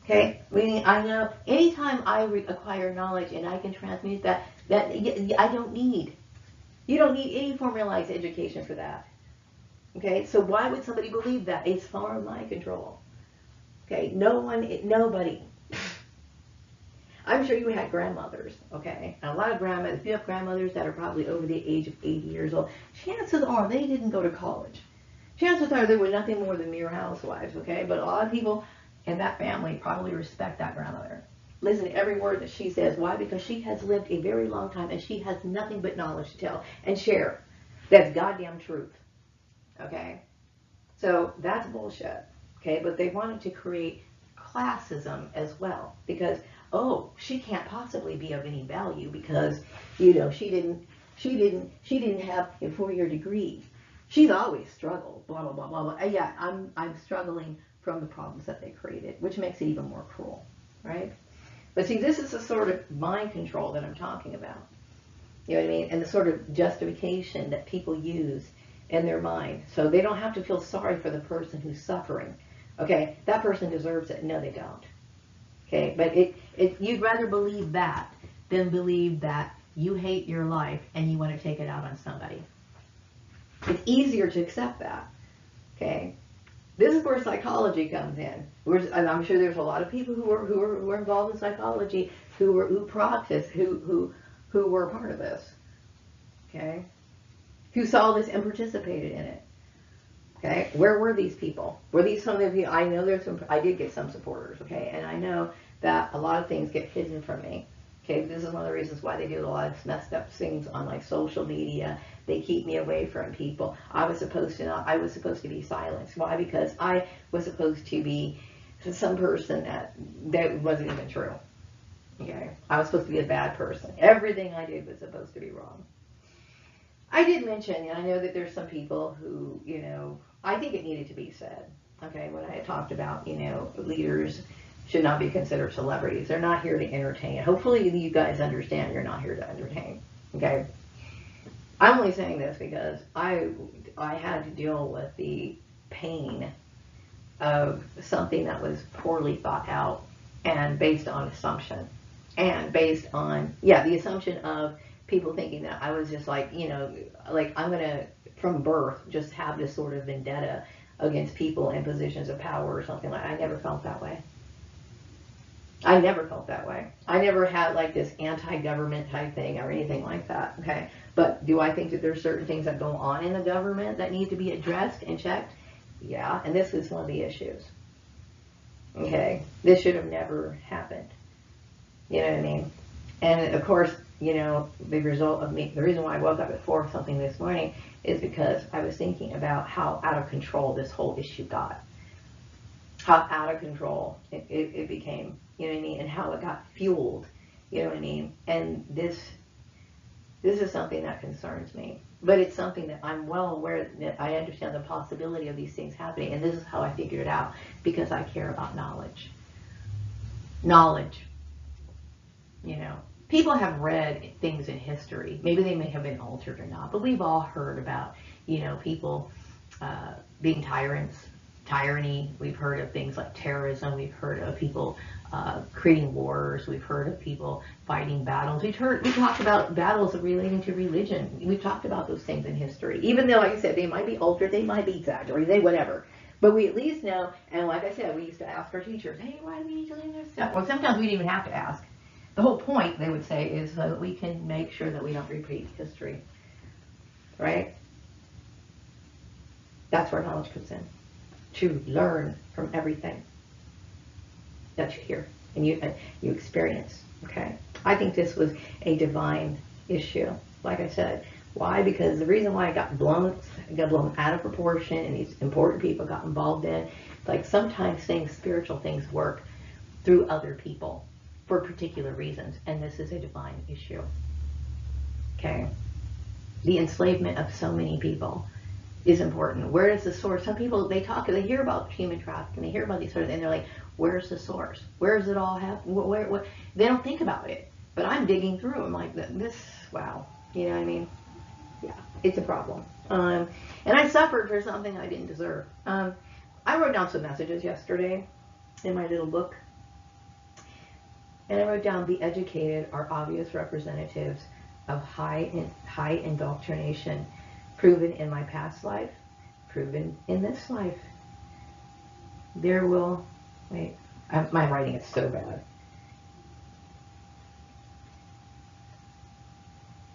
Okay, meaning I know anytime I acquire knowledge and I can transmute that I don't need. You don't need any formalized education for that. Okay, so why would somebody believe that? It's far of mind control. Okay, nobody. I'm sure you had grandmothers, okay? And a lot of grandmothers, if you have grandmothers that are probably over the age of 80 years old, chances are they didn't go to college. Chances are they were nothing more than mere housewives, okay? But a lot of people in that family probably respect that grandmother. Listen to every word that she says. Why? Because she has lived a very long time and she has nothing but knowledge to tell and share. That's goddamn truth. Okay? So that's bullshit. Okay? But they wanted to create classism as well. Because, oh, she can't possibly be of any value because, you know, she didn't have a 4-year degree. She's always struggled, blah, blah, blah, blah, blah. Yeah, I'm struggling from the problems that they created, which makes it even more cruel, right? But see, this is the sort of mind control that I'm talking about. You know what I mean? And the sort of justification that people use in their mind. So they don't have to feel sorry for the person who's suffering. Okay, that person deserves it. No, they don't. Okay, but you'd rather believe that than believe that you hate your life and you want to take it out on somebody. It's easier to accept that. Okay? This is where psychology comes in. And I'm sure there's a lot of people who are involved in psychology who practice, who were a part of this. Okay? Who saw this and participated in it. Okay? Where were these people? Were these some of you? I know I did get some supporters, okay? And I know that a lot of things get hidden from me. Okay, this is one of the reasons why they do a lot of messed up things on like social media. They keep me away from people. I was supposed to be silenced. Why? Because I was supposed to be some person that wasn't even true. Okay, I was supposed to be a bad person. Everything I did was supposed to be wrong. I did mention, and I know that there's some people who, you know, I think it needed to be said. okay, when I talked about, leaders should not be considered celebrities. They're not here to entertain. Hopefully you guys understand you're not here to entertain, okay? I'm only saying this because I had to deal with the pain of something that was poorly thought out and based on assumption. And based on, the assumption of people thinking that I was just like, like I'm going to, from birth, just have this sort of vendetta against people in positions of power or something like that. I never felt that way. I never felt that way. I never had like this anti-government type thing or anything like that, okay? But do I think that there's certain things that go on in the government that need to be addressed and checked? Yeah, and this is one of the issues. Okay, this should have never happened. You know what I mean? And of course, the result of the reason why I woke up at 4 something this morning is because I was thinking about how out of control this whole issue got. How out of control it became, you know what I mean? And how it got fueled, you know what I mean? And this is something that concerns me. But it's something that I'm well aware that I understand the possibility of these things happening. And this is how I figured it out, because I care about knowledge. Knowledge. People have read things in history. Maybe they may have been altered or not, but we've all heard about, people being tyrants, tyranny. We've heard of things like terrorism. We've heard of people creating wars. We've heard of people fighting battles. We talked about battles relating to religion. We've talked about those things in history. Even though, like I said, they might be altered, they might be exaggerated, whatever. But we at least know, and like I said, we used to ask our teachers, hey, why do we need to learn this stuff? Well, sometimes we didn't even have to ask. The whole point, they would say, is so that we can make sure that we don't repeat history. Right? That's where knowledge comes in. To learn from everything that you hear and you experience. Okay? I think this was a divine issue. Like I said, why? Because the reason why it got blown out of proportion and these important people got involved in, like sometimes spiritual things work through other people for particular reasons, and this is a divine issue. Okay? The enslavement of so many people is important. Where is the source? Some people, they hear about human trafficking, they hear about these sort of things, and they're like, where's the source? Where does it all happen? Where? They don't think about it. But I'm digging through. I'm like, wow. You know what I mean? Yeah, it's a problem. And I suffered for something I didn't deserve. I wrote down some messages yesterday in my little book. And I wrote down, the educated are obvious representatives of high indoctrination, proven in my past life, proven in this life. My writing is so bad.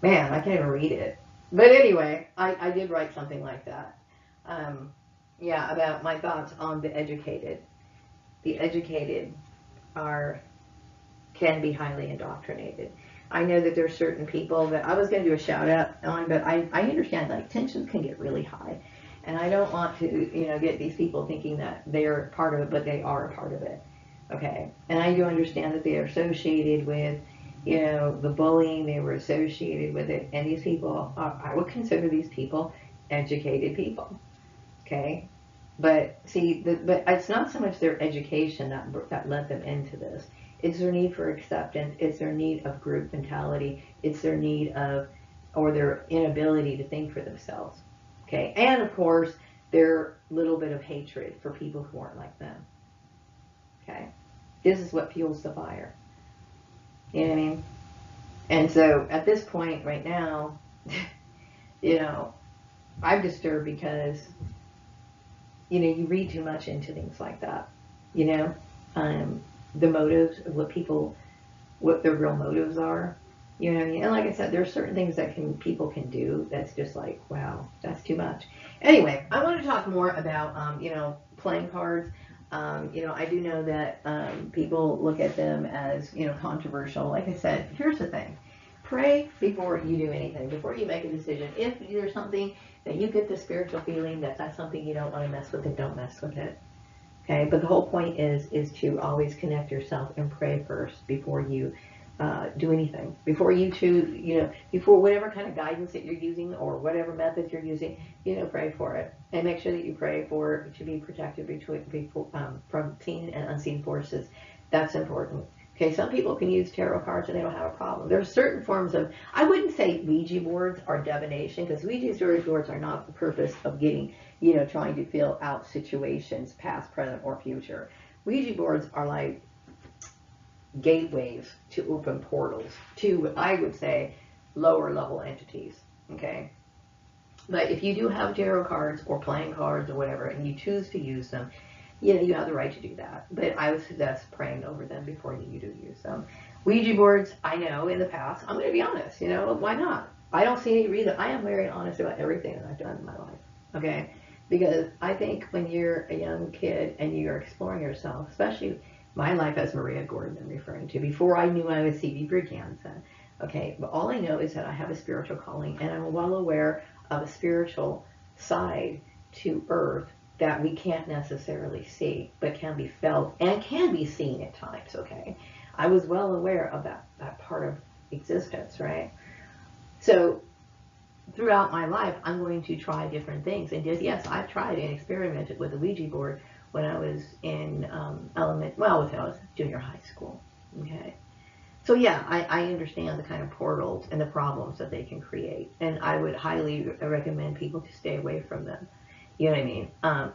Man, I can't even read it. But anyway, I did write something like that. About my thoughts on the educated. The educated can be highly indoctrinated. I know that there's certain people that I was going to do a shout out on, but I understand like tensions can get really high. And I don't want to, get these people thinking that they're part of it, but they are a part of it. Okay. And I do understand that they are associated with, the bullying, they were associated with it. And these people, I would consider these people educated people. Okay. But see, but it's not so much their education that led them into this. It's their need for acceptance. It's their need of group mentality. It's their need of, or their inability to think for themselves. Okay. And of course, their little bit of hatred for people who aren't like them. Okay. This is what fuels the fire. You know what I mean? And so at this point right now, I'm disturbed because, you read too much into things like that. The motives of what their real motives are. You know what I mean? And like I said, there are certain things that people can do that's just like, wow, that's too much. Anyway, I want to talk more about, playing cards. I do know that people look at them as, controversial. Like I said, here's the thing. Pray before you do anything, before you make a decision. If there's something that you get the spiritual feeling that that's something you don't want to mess with, then don't mess with it. Okay, but the whole point is to always connect yourself and pray first before you do anything. Before you choose, before whatever kind of guidance that you're using or whatever method you're using, pray for it. And make sure that you pray for it to be protected from seen and unseen forces. That's important. Okay, some people can use tarot cards and they don't have a problem. There are certain forms of, I wouldn't say Ouija boards are divination, because Ouija boards are not the purpose of getting, trying to fill out situations, past, present, or future. Ouija boards are like gateways to open portals to, I would say, lower level entities. Okay, but if you do have tarot cards or playing cards or whatever, and you choose to use them, you have the right to do that. But I would suggest praying over them before you do use them. Ouija boards, I know in the past, I'm going to be honest, why not? I don't see any reason. I am very honest about everything that I've done in my life. Okay, because I think when you're a young kid and you're exploring yourself, especially my life as Maria Gordon I'm referring to, before I knew I was C.B. Brighansen. Okay, but all I know is that I have a spiritual calling, and I'm well aware of a spiritual side to Earth that we can't necessarily see, but can be felt and can be seen at times. Okay, I was well aware of that part of existence, right? So throughout my life, I'm going to try different things. And yes, I've tried and experimented with the Ouija board when I was in when I was junior high school. Okay, so yeah, I understand the kind of portals and the problems that they can create, and I would highly recommend people to stay away from them. You know what I mean?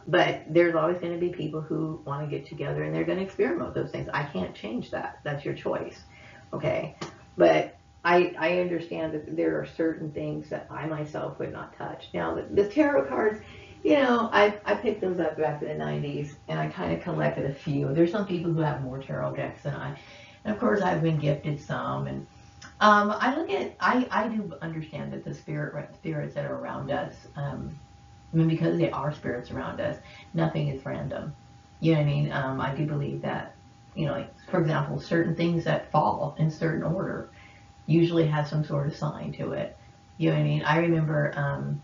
But there's always going to be people who want to get together and they're going to experiment with those things. I can't change that. That's your choice. Okay? But I understand that there are certain things that I myself would not touch. Now, the tarot cards, I picked those up back in the 90s and I kind of collected a few. There's some people who have more tarot decks than I. And of course, I've been gifted some. And I do understand that the spirits that are around us, because they are spirits around us, nothing is random. You know what I mean? I do believe that, like, for example, certain things that fall in certain order usually have some sort of sign to it. You know what I mean? I remember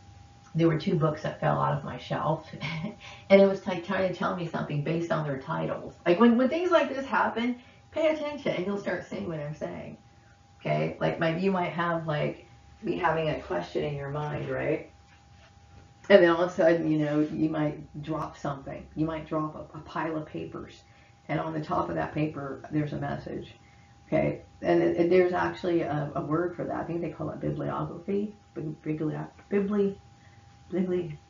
there were 2 books that fell out of my shelf, and it was trying to tell me something based on their titles. Like, when things like this happen, pay attention, and you'll start seeing what I'm saying. Okay? Like, you might have, be having a question in your mind, right? And then all of a sudden, you might drop something. You might drop a pile of papers. And on the top of that paper, there's a message. Okay? And there's actually a word for that. I think they call it bibliography.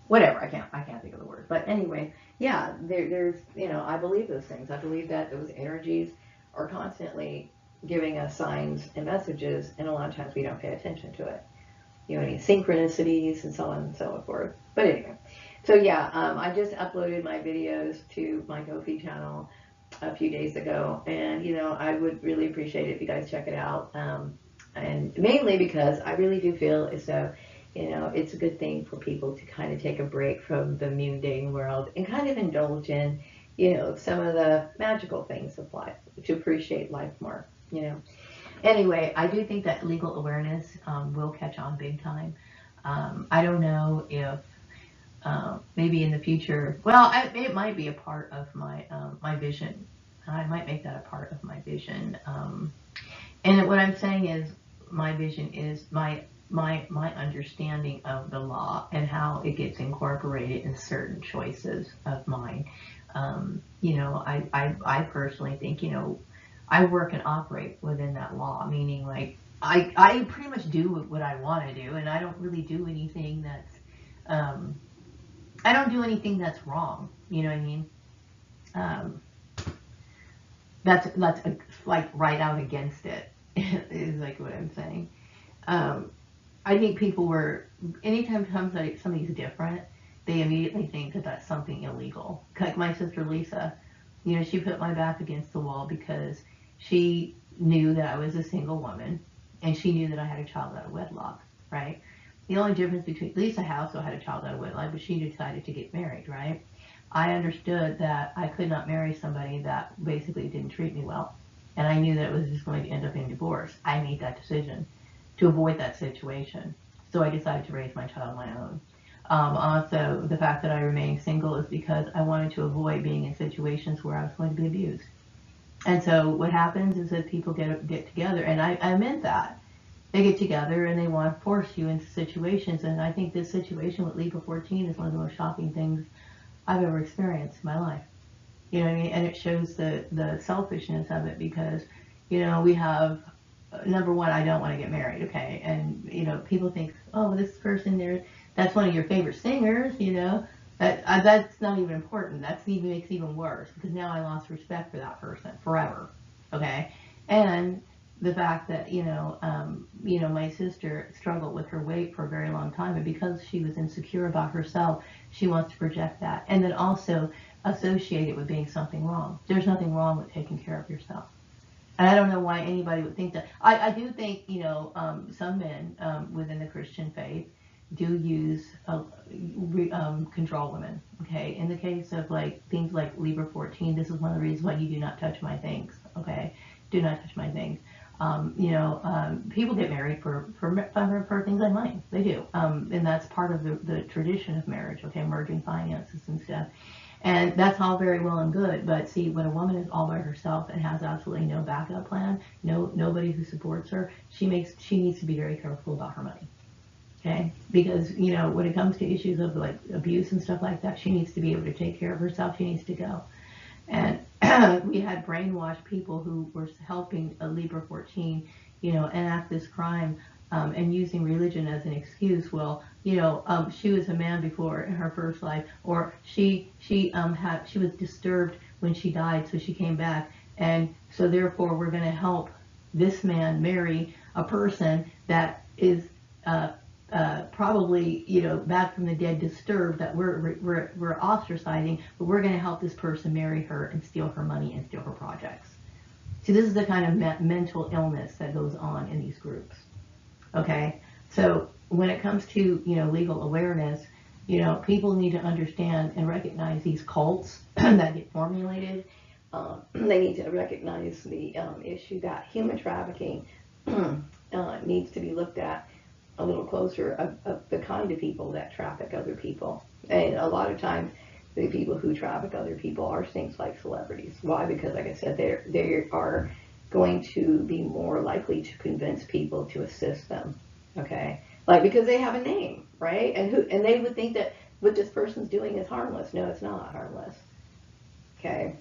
Whatever. I can't think of the word. But anyway, yeah, there's, I believe those things. I believe that those energies are constantly giving us signs and messages. And a lot of times we don't pay attention to it. You know what I mean? Synchronicities and so on and so forth. But anyway, so yeah, I just uploaded my videos to my Ko-fi channel a few days ago, and I would really appreciate it if you guys check it out. And mainly because I really do feel as though, it's a good thing for people to kind of take a break from the mundane world and kind of indulge in, some of the magical things of life, to appreciate life more. Anyway, I do think that legal awareness will catch on big time. I don't know if maybe in the future, it might be a part of my my vision. I might make that a part of my vision. And what I'm saying is, my vision is my understanding of the law and how it gets incorporated in certain choices of mine. I personally think, I work and operate within that law, meaning like I pretty much do what I want to do, and I don't really do anything that's I don't do anything that's wrong. You know what I mean? That's like right out against it is like what I'm saying. I think people anytime somebody's different, they immediately think that that's something illegal. Like my sister Lisa, she put my back against the wall because she knew that I was a single woman, and she knew that I had a child out of wedlock, right? The only difference between Lisa also had a child out of wedlock, but she decided to get married, right? I understood that I could not marry somebody that basically didn't treat me well, and I knew that it was just going to end up in divorce. I made that decision to avoid that situation, so I decided to raise my child on my own. Also, the fact that I remained single is because I wanted to avoid being in situations where I was going to be abused. And so what happens is that people get together, and I meant that. They get together and they want to force you into situations, and I think this situation with Libra 14 is one of the most shocking things I've ever experienced in my life. You know what I mean? And it shows the selfishness of it because, we have, number one, I don't want to get married, okay? And, people think, oh, this person there, that's one of your favorite singers, that's not even important. That's even makes it even worse because now I lost respect for that person forever, okay? And the fact that, my sister struggled with her weight for a very long time, and because she was insecure about herself, she wants to project that. And then also associate it with being something wrong. There's nothing wrong with taking care of yourself. And I don't know why anybody would think that. I do think, some men within the Christian faith do use control women. Okay, in the case of things like Libra 14, this is one of the reasons why you do not touch my things. Okay, do not touch my things. People get married for things like money. They do, and that's part of the tradition of marriage. Okay, merging finances and stuff. And that's all very well and good, but see, when a woman is all by herself and has absolutely no backup plan, nobody who supports her, she needs to be very careful about her money. Okay, because when it comes to issues of abuse and stuff like that, she needs to be able to take care of herself. She needs to go. And we had brainwashed people who were helping a Libra 14, enact this crime, and using religion as an excuse. Well, she was a man before in her first life, or she was disturbed when she died, so she came back, and so therefore we're going to help this man marry a person that is probably back from the dead, disturbed, that we're ostracizing, but we're going to help this person marry her and steal her money and steal her projects. See, this is the kind of mental illness that goes on in these groups. Okay, so when it comes to legal awareness, people need to understand and recognize these cults that get formulated. They need to recognize the issue that human trafficking needs to be looked at a little closer, of the kind of people that traffic other people. And a lot of times the people who traffic other people are things like celebrities. Why? Because like I said, they are going to be more likely to convince people to assist them. Okay, because they have a name, right? And they would think that what this person's doing is harmless. No, it's not harmless. Okay,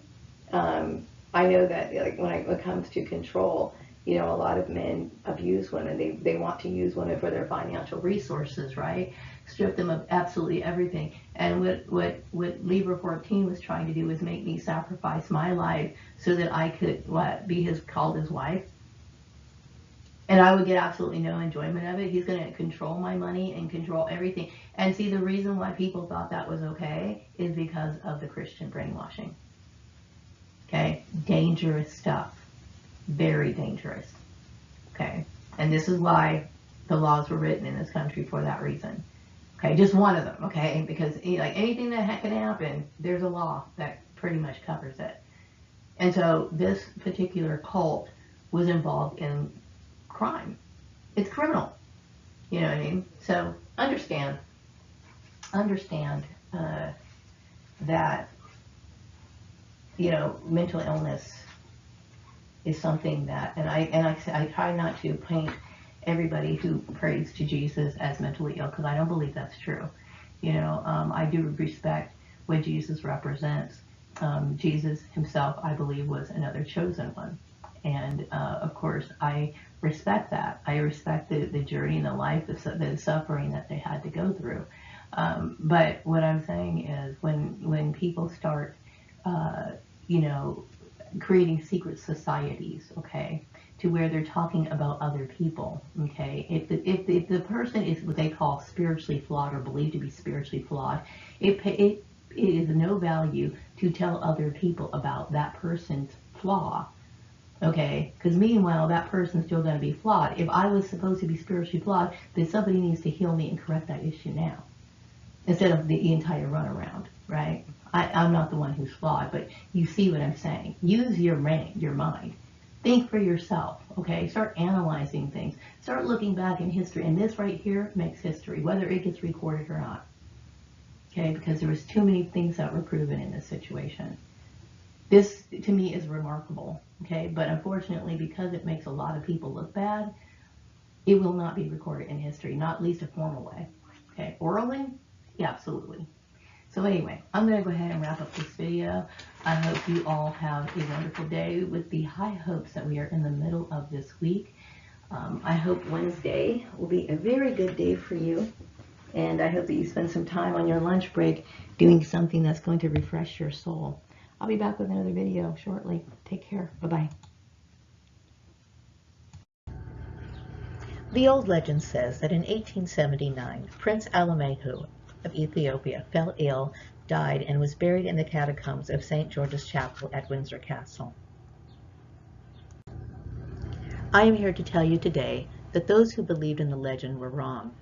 I know that when it comes to control, a lot of men abuse women. They want to use women for their financial resources, right? Strip them of absolutely everything. And what Libra 14 was trying to do was make me sacrifice my life so that I could be called his wife. And I would get absolutely no enjoyment of it. He's going to control my money and control everything. And see, the reason why people thought that was okay is because of the Christian brainwashing. Okay, dangerous stuff. Very dangerous. Okay, and this is why the laws were written in this country, for that reason. Okay, just one of them. Okay, because anything that can happen, there's a law that pretty much covers it. And so this particular cult was involved in crime. It's criminal. You know what I mean? So understand that mental illness is something that, and I try not to paint everybody who prays to Jesus as mentally ill, because I don't believe that's true. I do respect what Jesus represents. Jesus himself, I believe, was another chosen one. And of course, I respect that. I respect the journey and the life, the suffering that they had to go through. But what I'm saying is when people start, creating secret societies, okay, to where they're talking about other people, okay, if the person is what they call spiritually flawed or believed to be spiritually flawed, it is no value to tell other people about that person's flaw, okay, because meanwhile that person's still going to be flawed. If I was supposed to be spiritually flawed, then somebody needs to heal me and correct that issue now, instead of the entire runaround, right? I'm not the one who's flawed, but you see what I'm saying. Use your mind. Think for yourself, okay? Start analyzing things. Start looking back in history, and this right here makes history, whether it gets recorded or not, okay? Because there was too many things that were proven in this situation. This, to me, is remarkable, okay? But unfortunately, because it makes a lot of people look bad, it will not be recorded in history, not at least a formal way, okay? Orally, yeah, absolutely. So anyway, I'm going to go ahead and wrap up this video. I hope you all have a wonderful day with the high hopes that we are in the middle of this week. I hope Wednesday will be a very good day for you. And I hope that you spend some time on your lunch break doing something that's going to refresh your soul. I'll be back with another video shortly. Take care. Bye-bye. The old legend says that in 1879, Prince Alamehu of Ethiopia fell ill, died, and was buried in the catacombs of St. George's Chapel at Windsor Castle. I am here to tell you today that those who believed in the legend were wrong.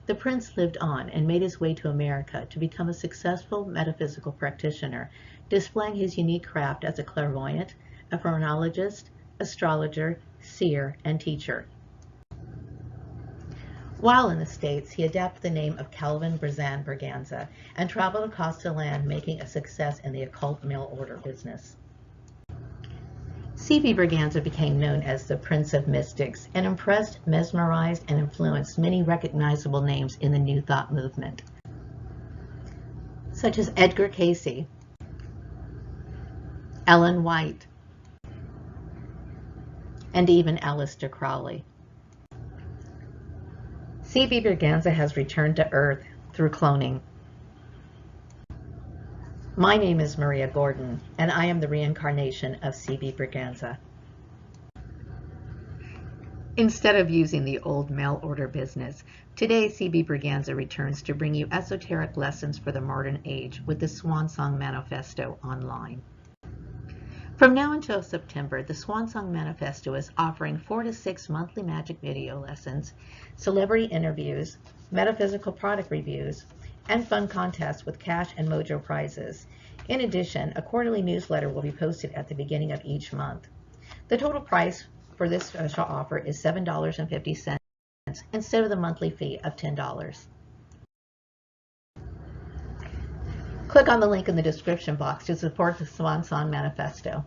The prince lived on and made his way to America to become a successful metaphysical practitioner, displaying his unique craft as a clairvoyant, a phrenologist, astrologer, seer, and teacher. While in the States, he adapted the name of Calvin Brazan Berganza and traveled across the land, making a success in the occult mail order business. C.V. Berganza became known as the Prince of Mystics and impressed, mesmerized, and influenced many recognizable names in the New Thought movement, such as Edgar Cayce, Ellen White, and even Aleister Crowley. C.V. Berganza has returned to Earth through cloning. My name is Maria Gordon, and I am the reincarnation of C.V. Berganza. Instead of using the old mail order business, today C.V. Berganza returns to bring you esoteric lessons for the modern age with the Swan Manifesto online. From now until September, the Swan Manifesto is offering 4 to 6 monthly magic video lessons, celebrity interviews, metaphysical product reviews, and fun contests with cash and mojo prizes. In addition, a quarterly newsletter will be posted at the beginning of each month. The total price for this special offer is $7.50 instead of the monthly fee of $10. Click on the link in the description box to support the Swan Manifesto.